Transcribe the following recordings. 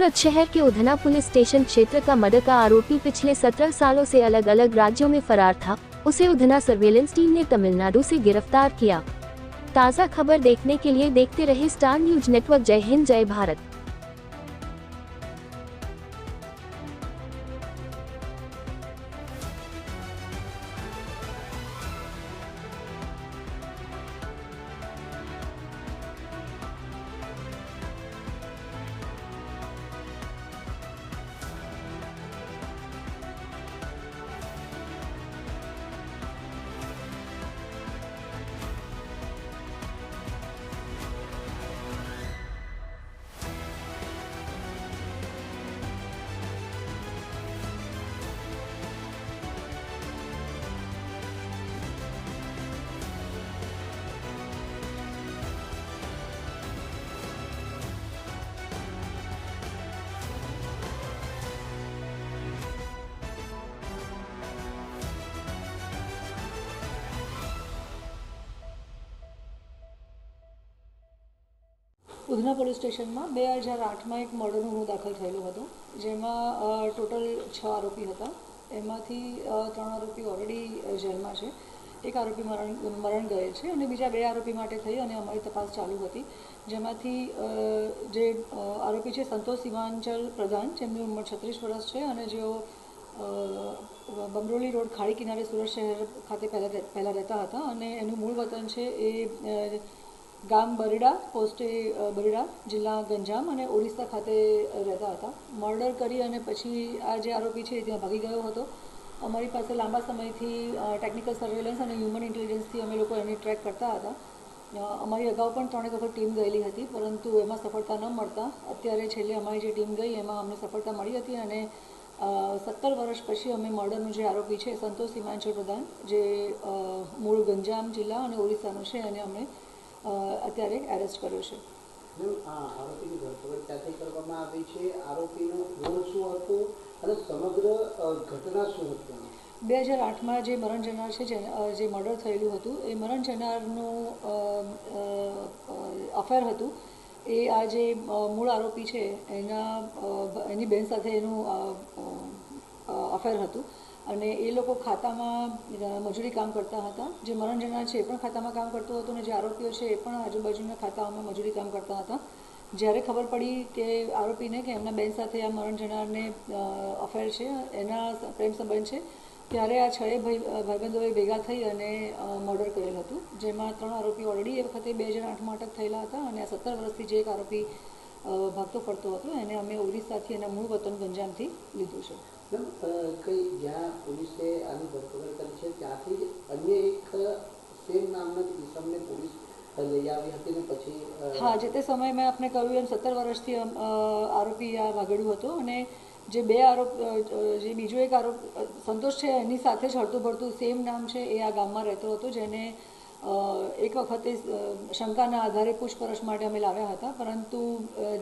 सूरत शहर के Udhna police station क्षेत्र का मर्डर का आरोपी पिछले 17 सालों से अलग अलग राज्यों में फरार था। उसे उधना सर्वेलेंस टीम ने तमिलनाडु से गिरफ्तार किया। ताज़ा खबर देखने के लिए देखते रहे स्टार न्यूज नेटवर्क। जय हिंद, जय भारत। ઉધના પોલીસ સ્ટેશનમાં 2008માં એક મર્ડરનો ગુનો દાખલ થયેલો હતો, જેમાં ટોટલ 6 આરોપી હતા। એમાંથી 3 આરોપી ઓલરેડી જેલમાં છે, એક આરોપી મરણ ગયેલ છે અને બીજા 2 આરોપી માટે થઈ અને અમારી તપાસ ચાલુ હતી। જેમાંથી જે આરોપી છે સંતોષ હિમાંચલ પ્રધાન, જેમની ઉંમર 36 વર્ષ છે અને જેઓ બમરોલી રોડ ખાડી કિનારે સુરત શહેર ખાતે પહેલાં રહેતા હતા અને એનું મૂળ વતન છે એ ગામ બરડા, પોસ્ટે બરડા, જિલ્લા ગંજામ અને ઓડિશા ખાતે રહેતા હતા। મર્ડર કરી અને પછી આ જે આરોપી છે ત્યાં ભાગી ગયો હતો। અમારી પાસે લાંબા સમયથી ટેકનિકલ સર્વેલન્સ અને હ્યુમન ઇન્ટેલિજન્સથી અમે લોકો એને ટ્રેક કરતા હતા। અમારી અગાઉ પણ 3 વખત ટીમ ગયેલી હતી, પરંતુ એમાં સફળતા ન મળતા અત્યારે છેલ્લે અમારી જે ટીમ ગઈ એમાં અમને સફળતા મળી હતી અને 17 વર્ષ પછી અમે મર્ડરનો જે આરોપી છે સંતોષ હિમાંચલ પ્રધાન, જે મૂળ ગંજામ જિલ્લા અને ઓડિશાનો છે, એને અમે અત્યારે એરેસ્ટ કર્યો છે। આરોપીની ધરપકડ ક્યાંથી કરવામાં આવી છે, આરોપીનો રોલ શું હતો અને સમગ્ર ઘટના શું હતી? 2008માં જે મરણ જનાર છે, જે મર્ડર થયેલું હતું, એ મરણ જનારનું અફેર હતું। એ આ જે મૂળ આરોપી છે એની બહેન સાથે એનું અફેર હતું અને એ લોકો ખાતામાં મજૂરી કામ કરતા હતા। જે મરણ જનાર છે એ પણ ખાતામાં કામ કરતો હતો અને જે આરોપીઓ છે એ પણ આજુબાજુના ખાતાઓમાં મજૂરી કામ કરતા હતા। જ્યારે ખબર પડી કે આરોપીને કે એમના બેન સાથે આ મરણ જનારને અફેર છે, એના પ્રેમ સંબંધ છે, ત્યારે આ 6 ભાઈબંધોએ ભેગા થઈ અને મર્ડર કરેલ હતું, જેમાં 3 આરોપી ઓલરેડી એ વખતે 2008માં અટક થયેલા હતા અને આ 17 વર્ષથી જે એક આરોપી ભાગતો ફરતો હતો એને અમે ઓડિશાથી એના મૂળ વતન ગંજામથી લીધું છે। કઈ જ્યાં પોલીસે આની ધરપકડ કરી છે ત્યાંથી જ અન્ય એક સેમ નામના કિસ્સાને પોલીસ લઈ આવી હતી ને પછી? હા, જે તે સમયે મેં આપને કહ્યું એમ 17 વર્ષથી આરોપી આ ભાગડ્યું હતો અને જે 2 આરોપ, જે બીજો એક આરોપ સંતોષ છે એની સાથે જ હળતું ભળતું સેમ નામ છે એ આ ગામમાં રહેતો હતો, જેને એક વખતે શંકાના આધારે પૂછપરછ માટે અમે લાવ્યા હતા, પરંતુ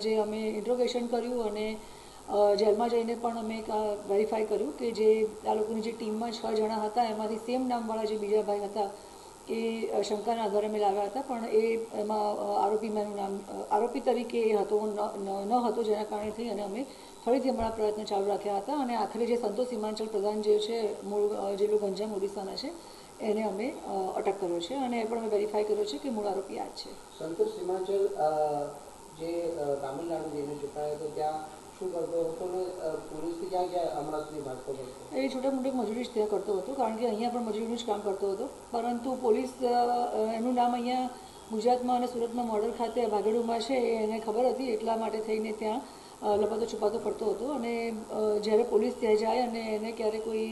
જે અમે ઇન્ટ્રોગેશન કર્યું અને જેલમાં જઈને પણ અમે વેરીફાઈ કર્યું કે જે આ લોકોની જે ટીમમાં 6 જણા હતા એમાંથી સેમ નામવાળા જે બીજા ભાઈ હતા એ શંકાના આધારે અમે લાવ્યા હતા, પણ એમાં આરોપીમાંનું નામ આરોપી તરીકે એ હતો ન હતો, જેના કારણેથી અને અમે ફરીથી હમણાં પ્રયત્ન ચાલુ રાખ્યા હતા અને આખરે જે સંતોષ હિમાંચલ પ્રધાન જે છે મૂળ જિલ્લો ગંજામ ઓડિશાના છે એને અમે અટક કર્યો છે અને એ પણ અમે વેરીફાઈ કર્યો છે કે મૂળ આરોપી આ જ છે। સંતોષ હિમાંચલ જે તામિલનાડુ જઈને છુપાયો હતો ત્યાં શું કરતો હતો ને પોલીસથી ક્યાં ક્યાં હમણાં સુધી ભાગતો હતો? એ છોટા મોટી મજૂરી જ ત્યાં કરતો હતો, કારણ કે અહીંયા પણ મજૂરીનું જ કામ કરતો હતો, પરંતુ પોલીસ એનું નામ અહીંયા ગુજરાતમાં અને સુરતમાં મોડલ ખાતે ભાગેડુમાં છે એને ખબર હતી, એટલા માટે થઈને ત્યાં લપાતો છુપાતો ફરતો હતો અને જ્યારે પોલીસ ત્યાં જાય અને એને ક્યારે કોઈ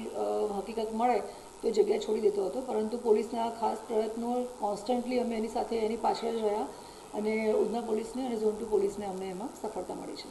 હકીકત મળે તો એ જગ્યા છોડી દેતો હતો, પરંતુ પોલીસના ખાસ પ્રયત્નો કોન્સ્ટન્ટલી અમે એની સાથે એની પાછળ રહ્યા અને ઉધના પોલીસને અને ઝોન 2 પોલીસને અમને એમાં સફળતા મળી છે।